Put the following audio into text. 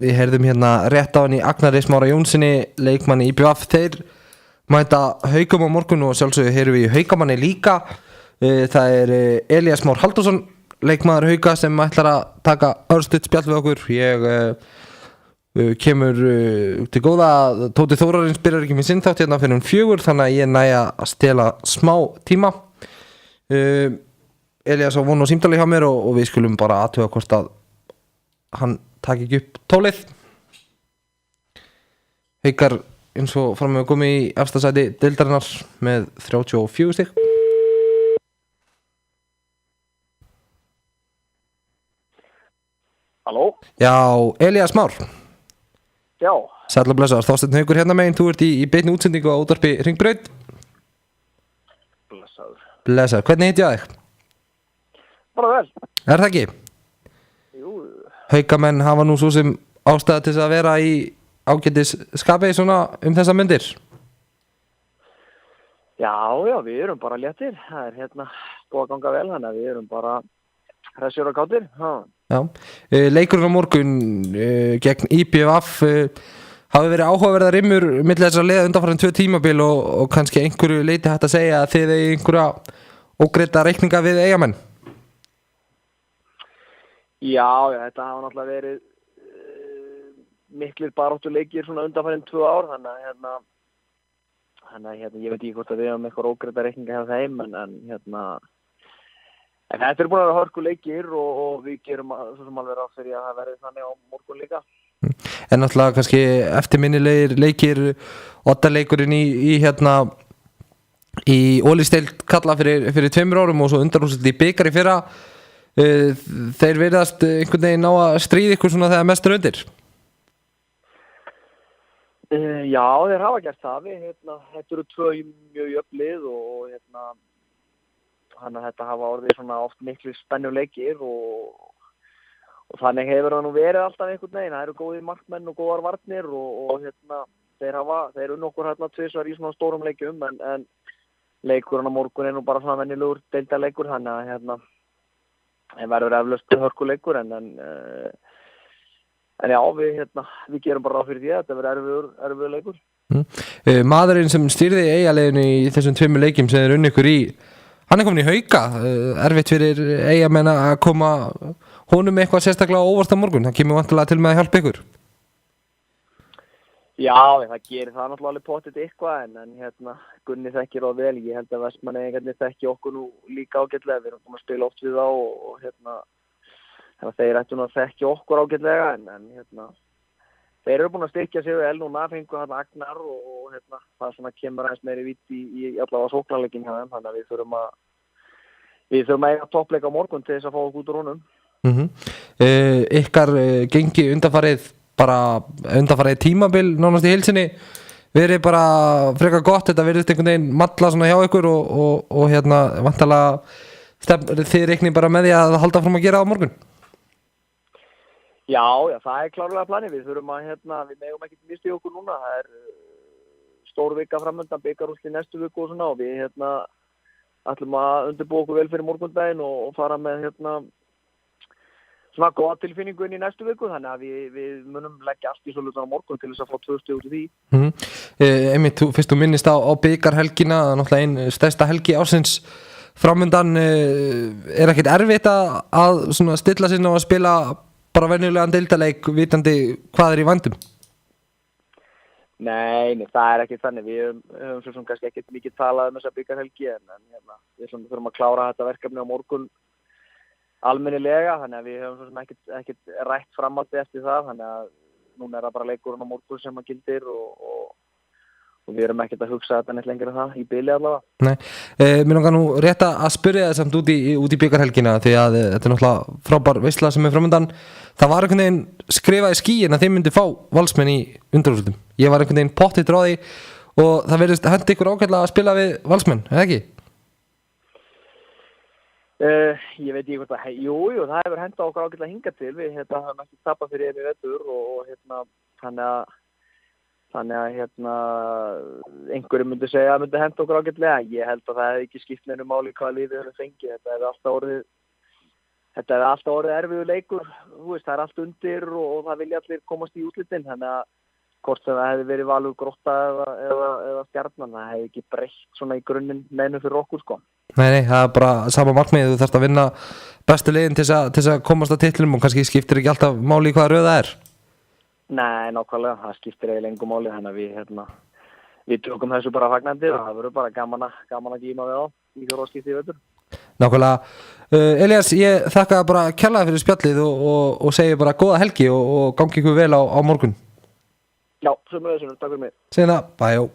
við heyrðum hérna rétt á hann í Agnari Smára Jónssoni, leikmanni IBVF. Þeir mæta Haugum á morgun og sjálfsögðu heyrum við í Haukamanni líka. Það Elías Már Halldórsson, leikmaður Hauka, sem ætlar að taka örstutt spjall við okkur. Kemur til góða að Tóti Þórarins byrjar ekki með sinn þátt hérna fyrir 4, þannig að ég næja að stela smá tíma. Elías á von og símtali hjá mér og við skulum bara athuga hvort að hann taki ekki upp tólið. Haukar eins og fram með komið í efsta sæti deildarinnar með 34 stig. Halló? Já, Elías Már. Já. Sæll og blessaður, Þorsteinn Haukur hérna megin. Þú ert í beinni útsendingu á útvarpi Hringbraut. Blessaður, hvernig hitt ég þig? Bara vel. Er það ekki? Jú. Haukamenn hafa nú svo sem ástæða til að vera í ágætis skapi svona þessa myndir. Já, við erum bara léttir. Það búið að ganga vel, þannig að við erum bara hressir og kátir. Já, leikurinn á morgun gegn IBVF hafi verið áhugaverðar rimmur milli þessara liða undanfarin 2 tímabil og kannski einhverju leiti hægt að segja að þið eigi einhverja ógreidda reikninga við eigamenn. Já, þetta hafa náttúrulega verið miklir baráttuleikir svona undanfarin 2 ár, þannig að ég veit ekki hvort að við hefum eitthvað ógreidda reikninga hjá þeim, en þetta búin að vera hörkuleikir og við gerum svo sem alveg ráð fyrir að það verði þannig á morgun líka. En náttúrulega kannski eftirminnilegir leikir, oddaleikurinn í Ólísdeild kalla fyrir 2 árum og svo undanúrslit í bikar í fyrra. Þeir virðast einhvern veginn ná að stríða ykkur svona þegar mest undir. Já, þeir hafa gert það. Þetta eru 2 mjög jöfn lið og þannig að þetta hafa orðið svona oft miklu spennuleikir og þannig hefur það nú verið alltaf einhvern veginn. Það eru góðir markmenn og góðar varnir og þeir unnu okkur 2 í svona stórum leikjum en leikurinn á morgun nú bara svona venjulegur deildarleikur, þannig að það verður eflaust hörkuleikur en já, við gerum bara ráð fyrir því að þetta verður erfiður leikur. Maðurinn sem stýrði Eyjaleiðinu í þessum 2 leikjum sem þeir unnu ykkur í, hann komin í Hauka. Erfitt fyrir Eyjamenn að koma honum eitthvað sérstaklega óvart á morgun. Það kemur vantilega til með að hjálpa ykkur. Já, það gerir það náttúrulega alveg pottet eitthvað en Gunni þekkir það vel. Ég held að Vestmannaeyingarnir þekki okkur nú líka ágætlega. Við erum komið að spila oft við þá og þeir ættu nú að þekki okkur ágætlega en þeir eru búin að styrkja sig vel núna, fengu Agnar og það svona kemur aðeins meiri vitt í allavega sóknarleikin hjá þeim, þannig að við þurfum að eiga toppleik á morgun til þess að fá okkur út úr honum. Ykkar gengi undanfarið tímabil nánast í heilsinni verið bara frekar gott. Þetta verðist einhvern veginn malla svona hjá ykkur og vantarlega þið reiknið bara með því að halda fram að gera á morgun. Já, það klárlega planið. Við þurfum að, við megum ekki mista í okkur núna. Það stór vika framöndan, bikarúrslit næstu viku og svona og við ætlum að undirbúa okkur vel fyrir morgundaginn og fara með svona góða tilfinningu inn í næstu viku, þannig að við munum leggja allt í svolítið á morgun til þess að fá 2 stig út í því. Einmitt, fyrst þú minnist á bikarhelgina, náttúrulega ein stærsta helgi ársins framöndan. Ekkert erfitt að svona stilla sig og að spila bara venjulegan deildarleik vitandi hvað í vændum? Nei, það ekki þannig. Við höfum svo sem kannski ekkert mikið talað þessa bikarhelgi en við þurfum að klára þetta verkefni á morgun almennilega, þannig að við höfum svo sem ekkert rætt framhaldi eftir það, þannig að núna það bara leikurinn á morgun sem að gildir og við erum ekkert að hugsa þetta neitt lengur en það í bili allavega. Nei, mér langar nú rétt að spyrja það samt út í bikarhelgina því að þetta náttúrulega frábær veisla sem framöndan. Það var einhvern veginn skrifað í skýin að þið myndi fá Valsmenn í undanúrslitum. Ég var einhvern veginn pottþéttur á því og það verðist hendi ykkur ágætlega að spila við Valsmenn, eða ekki? Ég veit ekki hvort að, jú, það hefur hendað okkur ágætlega hingað til. Við höfum ekki tapað fyrir í vetur og þannig að einhverjum myndi segja að myndi henda okkur ágætlega. Ég held að það hefði ekki skipt neinu máli hvaða liðið höfum fengið. Þetta hefði alltaf orðið þetta er alltaf orðið erfiður leikur, þú veist, það er allt undir og það vilja allir komast í úrslitin, þannig að hvort sem það hefði verið Valur, Grótta eða Stjarnan, það hefði ekki breytt svona í grunninn neinu fyrir okkur, sko. Nei, það er bara sama markmið, þú þarft að vinna bestu liðin til þess að komast að titlinum og kannski skiptir ekki alltaf máli í hvaða röð það er. Nei, nákvæmlega, það skiptir eiginlega engu máli, þannig að við tökum þessu bara fagnandi og það verður bara gaman að gíma við á í fjórðaskipti í vetur. Nákvæmlega. Elías, ég þakka bara kærlega fyrir spjallið og segi bara góða helgi og gangi ykkur vel á morgun. Já, sömuleiðis, takk fyrir mig. Segina, bæjó.